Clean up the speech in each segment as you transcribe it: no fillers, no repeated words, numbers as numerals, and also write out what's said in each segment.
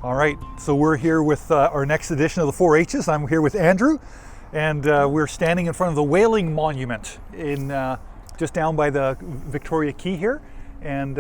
All right, so we're here with our next edition of the 4-H's. I'm here with Andrew, and we're standing in front of the Whaling Monument in just down by the Victoria Quay here. And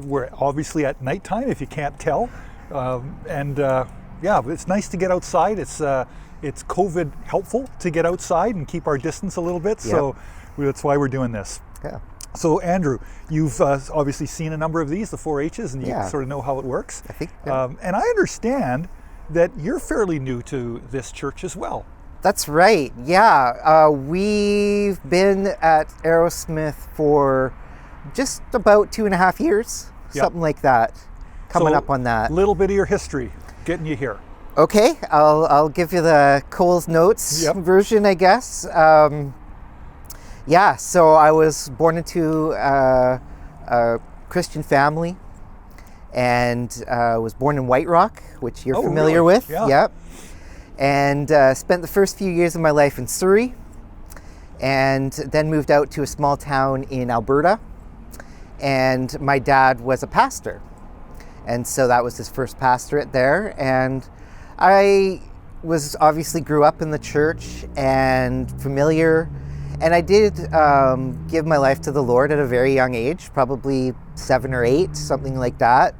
we're obviously at nighttime, if you can't tell. Yeah, it's nice to get outside. It's COVID helpful to get outside and keep our distance a little bit. Yep. So that's why we're doing this. Yeah. So Andrew, you've obviously seen a number of these, the 4-H's, and you sort of know how it works. I think. And I understand that you're fairly new to this church as well. That's right. Yeah, we've been at Aerosmith for just about 2.5 years, something like that. Coming up on that. A little bit of your history, getting you here. Okay, I'll give you the Cole's Notes version, I guess. Yeah, so I was born into a Christian family, and was born in White Rock, which you're familiar with. Yeah. Yep. And spent the first few years of my life in Surrey, and then moved out to a small town in Alberta. And my dad was a pastor, and so that was his first pastorate there. And I obviously grew up in the church and familiar. And I did give my life to the Lord at a very young age, probably 7 or 8, something like that.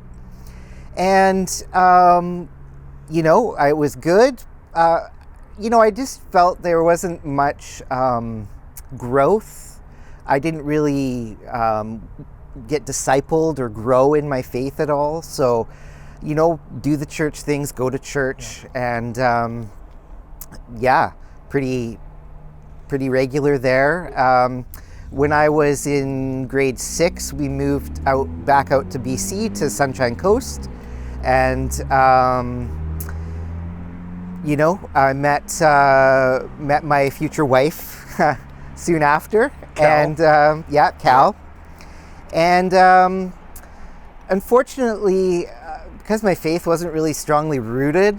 And, it was good. I just felt there wasn't much growth. I didn't really get discipled or grow in my faith at all. So, do the church things, go to church, and pretty regular there. When I was in grade 6, we moved back out to BC, to Sunshine Coast, and I met my future wife soon after, Cal. and Cal, and unfortunately, because my faith wasn't really strongly rooted,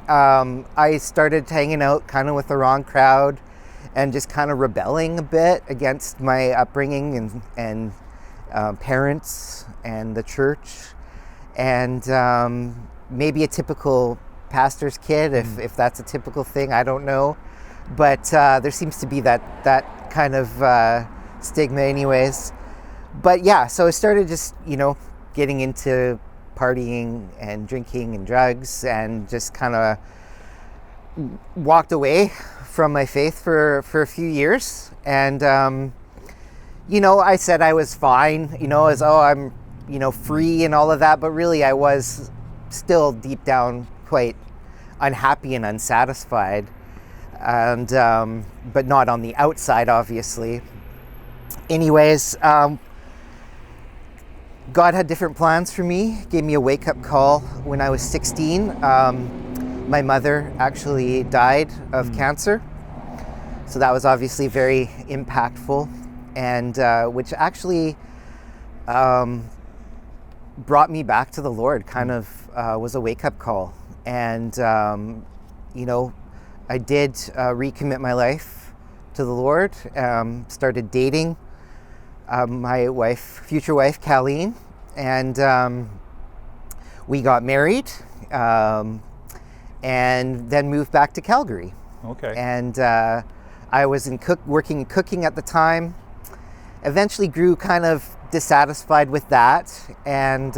I started hanging out kind of with the wrong crowd, and just kind of rebelling a bit against my upbringing and parents and the church, and maybe a typical pastor's kid, if that's a typical thing, I don't know. But there seems to be that kind of stigma anyways. But yeah, so I started just, getting into partying and drinking and drugs, and just kind of walked away from my faith for a few years. And I said I was fine, as I'm free and all of that, but really I was still deep down quite unhappy and unsatisfied, and but not on the outside, obviously. Anyways, God had different plans for me, gave me a wake-up call when I was 16. My mother actually died of cancer, so that was obviously very impactful, and which actually brought me back to the Lord, kind of was a wake-up call. And I did recommit my life to the Lord, started dating my future wife, Colleen, and we got married, and then moved back to Calgary. Okay. And I was working in cooking at the time. Eventually grew kind of dissatisfied with that, and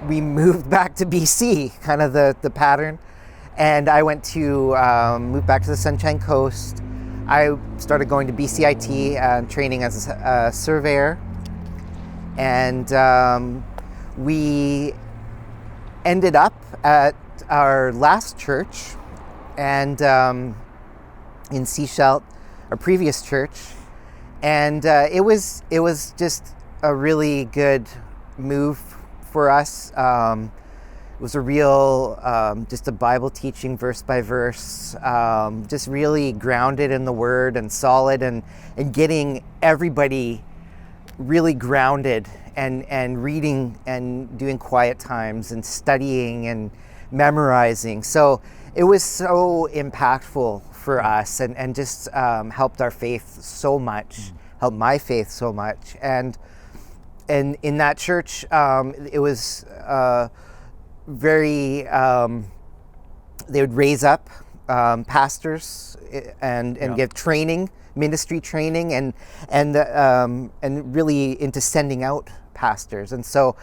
we moved back to BC, kind of the pattern. And I went to move back to the Sunshine Coast. I started going to BCIT and training as a surveyor. And we ended up at our last church, and in Sechelt, our previous church. And it was just a really good move for us. It was a real, just a Bible teaching verse by verse, just really grounded in the Word and solid, and getting everybody really grounded and reading and doing quiet times and studying and memorizing. So it was so impactful for us, and just helped our faith so much, helped my faith so much. And in that church, it was very, they would raise up pastors and give training, ministry training, and really into sending out pastors. And so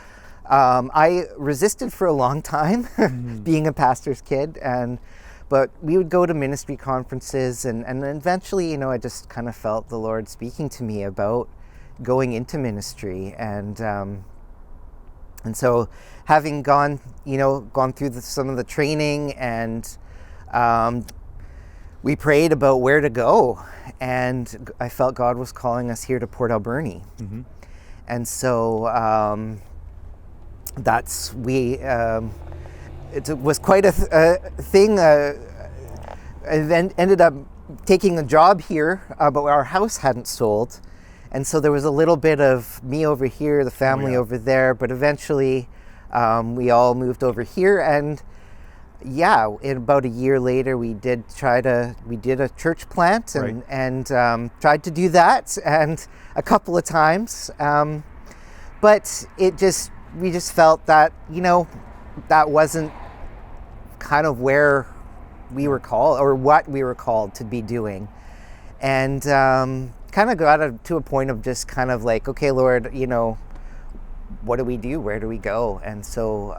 I resisted for a long time being a pastor's kid, but we would go to ministry conferences, and eventually, I just kind of felt the Lord speaking to me about going into ministry, and so having gone through some of the training, and we prayed about where to go, and I felt God was calling us here to Port Alberni. And so it was quite a thing. I then ended up taking a job here, but our house hadn't sold. And so there was a little bit of me over here, the family over there, but eventually we all moved over here. And in about a year later, we did a church plant, and tried to do that, and a couple of times. But we just felt that, that wasn't kind of where we were called, or what we were called to be doing. And kind of got to a point of just kind of like, okay, Lord, what do we do? Where do we go? And so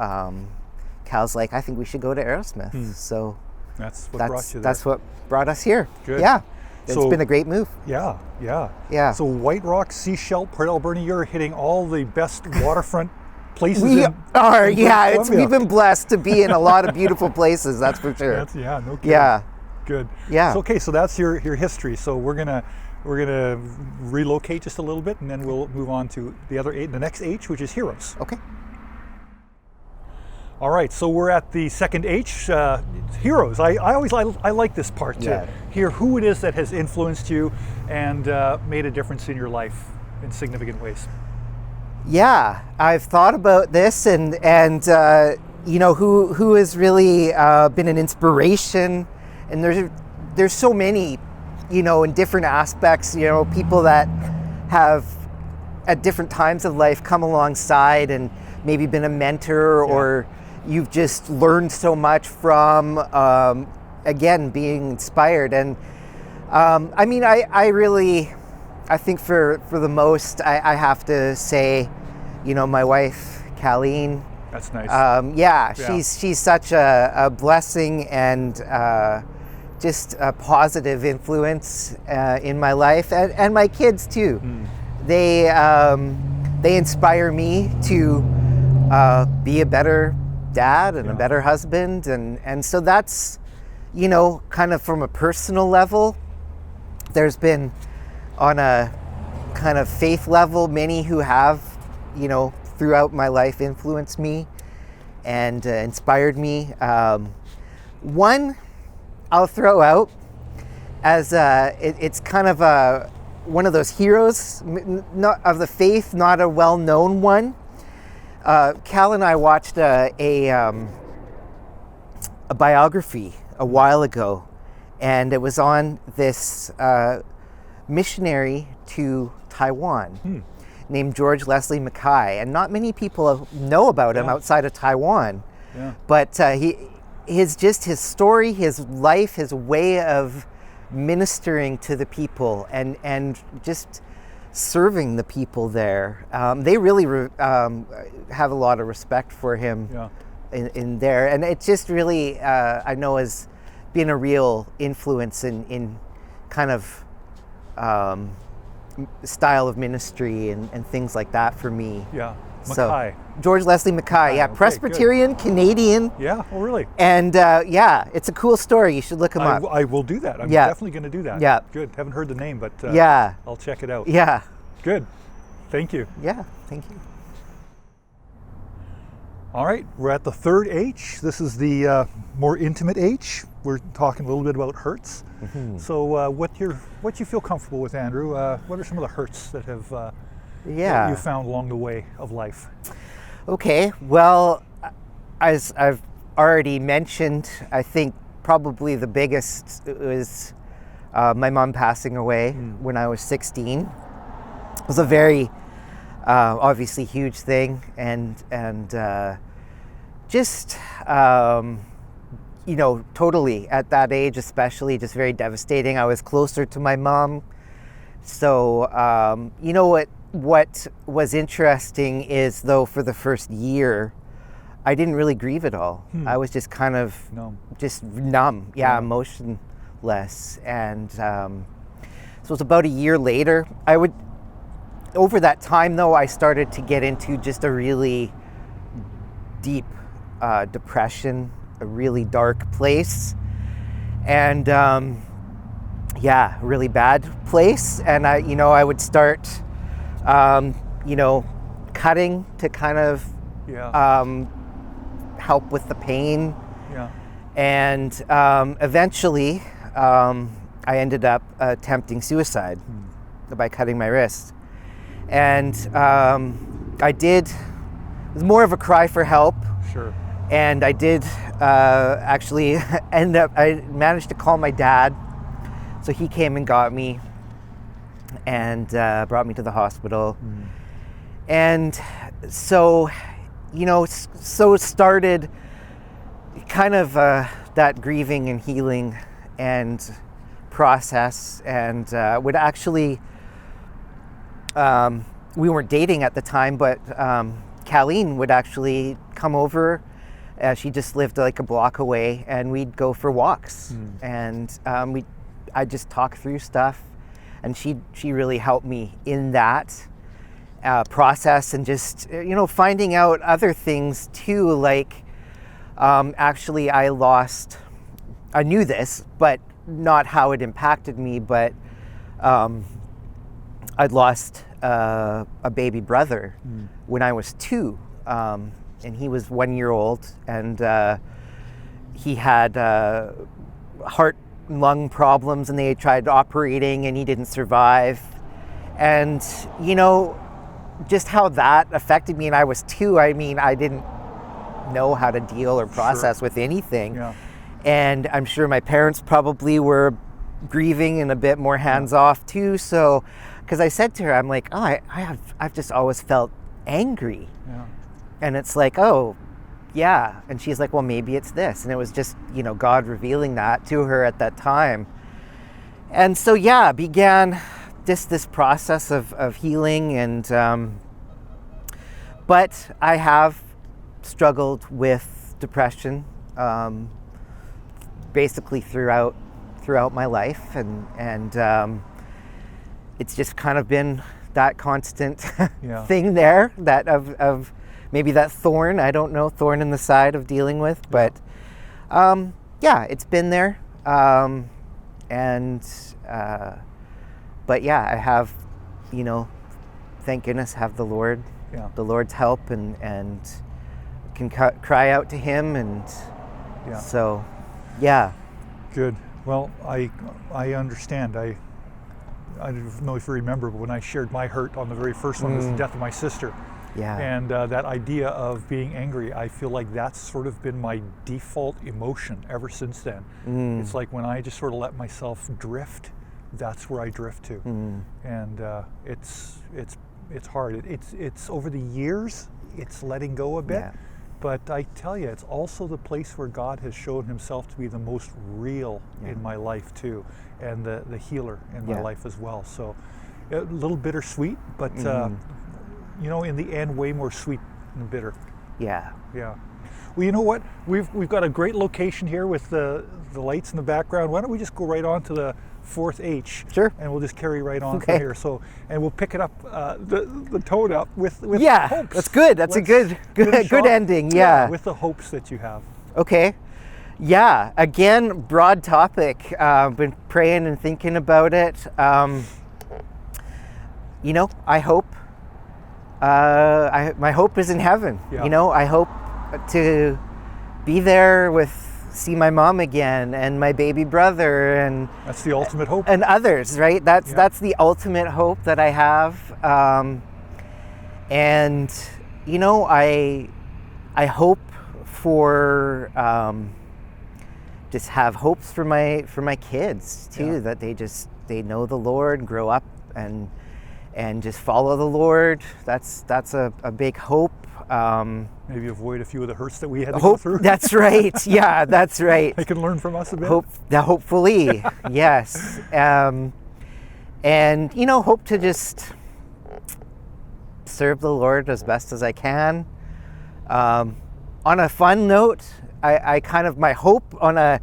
Cal's like, I think we should go to Aerosmith. So that's what brought you there. That's what brought us here. Good. Yeah. It's been a great move. Yeah. So White Rock, Seashell, Port Alberni, you're hitting all the best waterfront places. We've been blessed to be in a lot of beautiful places, that's for sure. No kidding. Yeah. Good. Yeah. So that's your history. So we're gonna relocate just a little bit, and then we'll move on to the next H, which is Heroes. Okay. All right, so we're at the second H, Heroes. I like this part to hear who it is that has influenced you and made a difference in your life in significant ways. Yeah, I've thought about this, and who has really been an inspiration, and there's so many, in different aspects, people that have at different times of life come alongside and maybe been a mentor, or you've just learned so much from, again, being inspired. And I think for the most, I have to say, my wife, Colleen. That's nice. She's such a blessing, and just a positive influence in my life, and my kids too. They inspire me to be a better dad and a better husband, and so that's, kind of from a personal level. There's been, on a kind of faith level, many who have, throughout my life influenced me and inspired me. One I'll throw out as it's kind of one of those heroes not of the faith, not a well-known one. Cal and I watched a biography a while ago, and it was on this missionary to Taiwan named George Leslie Mackay, and not many people know about him outside of Taiwan. But his story, his life, his way of ministering to the people, and just serving the people there. They really have a lot of respect for him in there, and it just really, I know, has been a real influence in kind of style of ministry and things like that for me. Mackay. George Leslie Mackay, Okay, Presbyterian, good. Canadian. Oh, really? And it's a cool story. You should look him up. I will do that. I'm definitely going to do that. Yeah. Good. Haven't heard the name, but I'll check it out. Yeah. Good. Thank you. Yeah, thank you. All right, we're at the third H. This is the more intimate H. We're talking a little bit about hurts. So what you feel comfortable with, Andrew? What are some of the hurts that have that you found along the way of life? Okay, well, as I've already mentioned, I think probably the biggest was my mom passing away when I was 16. It was a very obviously huge thing, and just, totally at that age, especially, just very devastating. I was closer to my mom. So, what was interesting is, though, for the first year, I didn't really grieve at all. I was just kind of just numb, emotionless. And so it was about a year later. Over that time, though, I started to get into just a really deep depression, a really dark place, and really bad place. And I would start, cutting to kind of help with the pain. Yeah. And eventually, I ended up attempting suicide by cutting my wrist. And it was more of a cry for help. Sure. And I did actually I managed to call my dad. So he came and got me and brought me to the hospital. And so, so it started kind of that grieving and healing and process. And would actually, we weren't dating at the time, but Colleen would actually come over. She just lived like a block away, and we'd go for walks. And I'd just talk through stuff, and she really helped me in that process, and just finding out other things too, like actually I knew this, but not how it impacted me, but I'd lost a baby brother when I was 2, and he was 1 year old, and he had heart and lung problems, and they tried operating, and he didn't survive. And just how that affected me, and I was 2. I mean, I didn't know how to deal or process with anything. Yeah. And I'm sure my parents probably were grieving and a bit more hands-off too. So, because I said to her, I'm like, I've just always felt angry. Yeah. And it's like, oh, yeah. And she's like, well, maybe it's this. And it was just, God revealing that to her at that time. And so, began just this process of healing. And, but I have struggled with depression, basically throughout my life. And it's just kind of been that constant thing there, that of maybe that thorn, I don't know, thorn in the side of dealing with, but it's been there. But I have, thank goodness, have the Lord, the Lord's help, and can cry out to Him, and so, Good. Well, I understand. I don't know if you remember, but when I shared my hurt on the very first one, was the death of my sister. Yeah. And that idea of being angry, I feel like that's sort of been my default emotion ever since then. It's like when I just sort of let myself drift, that's where I drift to. And it's hard. It's over the years, it's letting go a bit. Yeah. But I tell you, it's also the place where God has shown Himself to be the most real in my life too, and the healer in my life as well. So a little bittersweet, but in the end, way more sweet than bitter. Yeah. Yeah. Well, you know what? We've got a great location here with the lights in the background. Why don't we just go right on to the 4th H? Sure. And we'll just carry right on from here. So, and we'll pick it up, the tone up with hopes. That's good. That's a good ending. Yeah. With the hopes that you have. Okay. Yeah. Again, broad topic. Been praying and thinking about it. I hope. My hope is in heaven. Yeah. I hope to be there see my mom again, and my baby brother, and that's the ultimate hope, and others, right? That's the ultimate hope that I have. And I hope for just have hopes for my kids too, that they know the Lord, grow up and just follow the Lord. That's a big hope. Maybe avoid a few of the hurts that we had to go Hope, through. that's right. Yeah, that's right. They can learn from us a bit. Hopefully, yes. And, hope to just serve the Lord as best as I can. On a fun note, I kind of, my hope on a,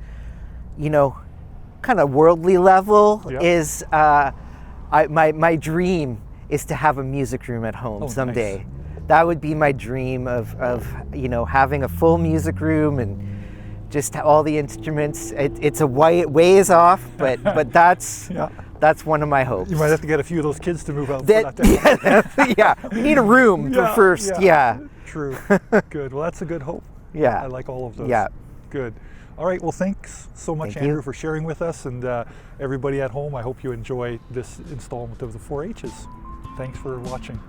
kind of worldly level is, my dream is to have a music room at home someday. Nice. That would be my dream of having a full music room and just all the instruments. It's a ways off, but that's that's one of my hopes. You might have to get a few of those kids to move out. Yeah, we need a room first. Yeah. True. Good. Well, that's a good hope. Yeah. I like all of those. Yeah. Good. All right. Well, thanks so much, Thank Andrew, you. for sharing with us, and everybody at home. I hope you enjoy this installment of the 4-H's. Thanks for watching.